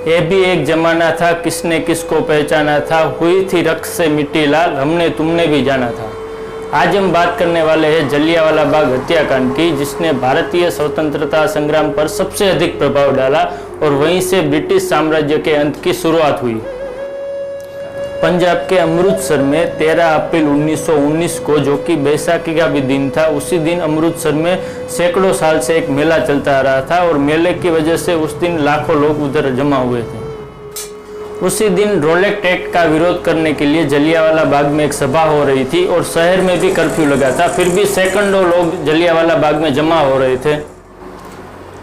ये भी एक जमाना था, किसने किसको पहचाना था, हुई थी रक्त से मिट्टी लाल, हमने तुमने भी जाना था। आज हम बात करने वाले हैं जलियांवाला बाग हत्याकांड की, जिसने भारतीय स्वतंत्रता संग्राम पर सबसे अधिक प्रभाव डाला और वहीं से ब्रिटिश साम्राज्य के अंत की शुरुआत हुई। पंजाब के अमृतसर में 13 अप्रैल 1919 को, जो कि बैसाखी का भी दिन था, उसी दिन अमृतसर में सैकड़ों साल से एक मेला चलता आ रहा था और मेले की वजह से उस दिन लाखों लोग उधर जमा हुए थे। उसी दिन रोलेट एक्ट का विरोध करने के लिए जलियांवाला बाग में एक सभा हो रही थी और शहर में भी कर्फ्यू लगा था, फिर भी सैकड़ों लोग जलियांवाला बाग में जमा हो रहे थे।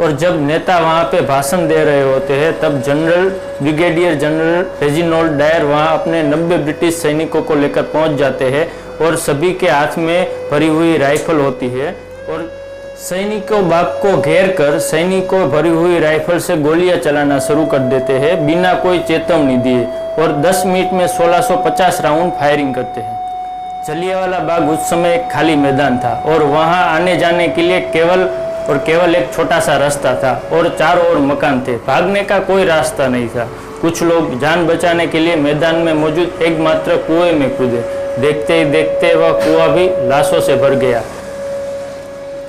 और जब नेता वहाँ पे भाषण दे रहे होते हैं, तब ब्रिगेडियर जनरल रेजिनोल्ड डायर वहाँ अपने 90 ब्रिटिश सैनिकों को लेकर पहुँच जाते हैं और सभी के हाथ में भरी हुई राइफल होती है और सैनिकों बाग को घेर कर सैनिकों भरी हुई राइफल से गोलियां चलाना शुरू कर देते हैं बिना कोई चेतावनी दिए और 10 मिनट में 1650 राउंड फायरिंग करते हैं। जलियांवाला बाग उस समय एक खाली मैदान था और वहाँ आने जाने के लिए केवल एक छोटा सा रास्ता था और चारों ओर मकान थे। भागने का कोई रास्ता नहीं था। कुछ लोग जान बचाने के लिए मैदान में मौजूद एकमात्र कुएं में कूदे। देखते ही देखते वह कुआं भी लाशों से भर गया।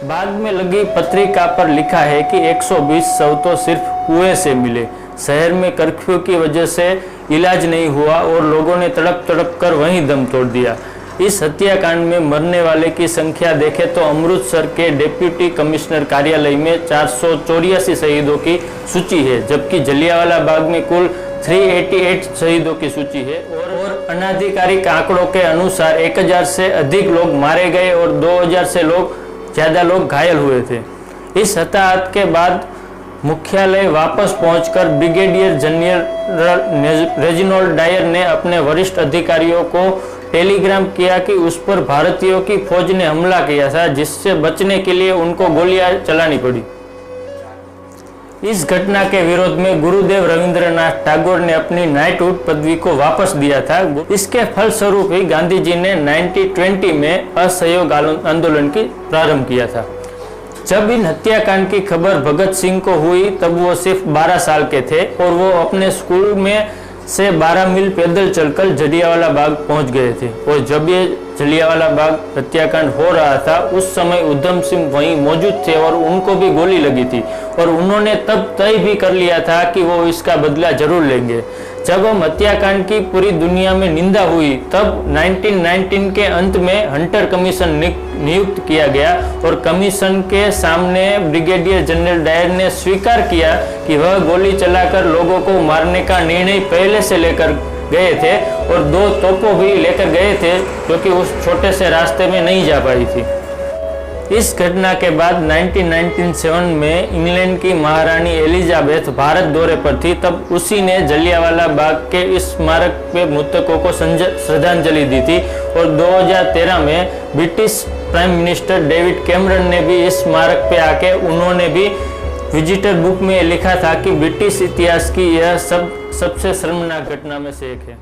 बाग में लगी पत्रिका पर लिखा है कि 120 शव तो सिर्फ कुएं से मिले। शहर में कर्फ्यू की वजह से इलाज नहीं हुआ और लोगों ने तड़प तड़प कर वहीं दम तोड़ दिया। इस हत्याकांड में मरने वाले की संख्या देखें तो अमृतसर के डिप्टी कमिश्नर कार्यालय में 484 शहीदों की सूची है, जबकि जलियांवाला बाग में कुल 388 शहीदों की सूची है और अनाधिकारिक आंकड़ों के अनुसार 1000 से अधिक लोग मारे गए और 2000 से ज़्यादा लोग घायल हुए थे। इस हताहत के बाद मुख्यालय वापस पहुंचकर ब्रिगेडियर जनरल रेजिनोल्ड डायर ने अपने वरिष्ठ अधिकारियों को टेलीग्राम किया कि उस पर भारतीयों की फौज ने हमला किया था, जिससे बचने के लिए उनको गोलियां चलानी पड़ी। इस घटना के विरोध में गुरुदेव रविंद्रनाथ टैगोर ने अपनी नाइटहुड पदवी को वापस दिया था। इसके फलस्वरूप ही गांधी जी ने 1920 में असहयोग आंदोलन की प्रारंभ किया था। जब इन हत्याकांड की खबर भगत सिंह को हुई तब वो सिर्फ 12 साल के थे और वो अपने स्कूल में से 12 मील पैदल चलकर जलियांवाला बाग पहुंच गए थे। और जब ये जलियांवाला बाग हत्याकांड हो रहा था, उस समय उधम सिंह वहीं मौजूद थे और उनको भी गोली लगी थी और उन्होंने तब तय भी कर लिया था कि वो इसका बदला जरूर लेंगे। जब हम हत्याकांड की पूरी दुनिया में निंदा हुई, तब 1919 के अंत में हंटर कमीशन नियुक्त किया गया और कमीशन के सामने ब्रिगेडियर जनरल डायर ने स्वीकार किया कि वह गोली चलाकर लोगों को मारने का निर्णय पहले से लेकर गए थे और 2 तोपों भी लेकर गए थे, क्योंकि उस छोटे से रास्ते में नहीं जा पाई थी। इस घटना के बाद 1997 में इंग्लैंड की महारानी एलिजाबेथ भारत दौरे पर थी। तब उसी ने जलियांवाला बाग के इस स्मारक पे मृतकों को श्रद्धांजलि दी थी और 2013 में British prime minister David Cameron ने भी इस स्मारक पे आके उन्होंने भी विजिटर बुक में लिखा था कि ब्रिटिश इतिहास की यह सबसे शर्मनाक घटना में से एक है।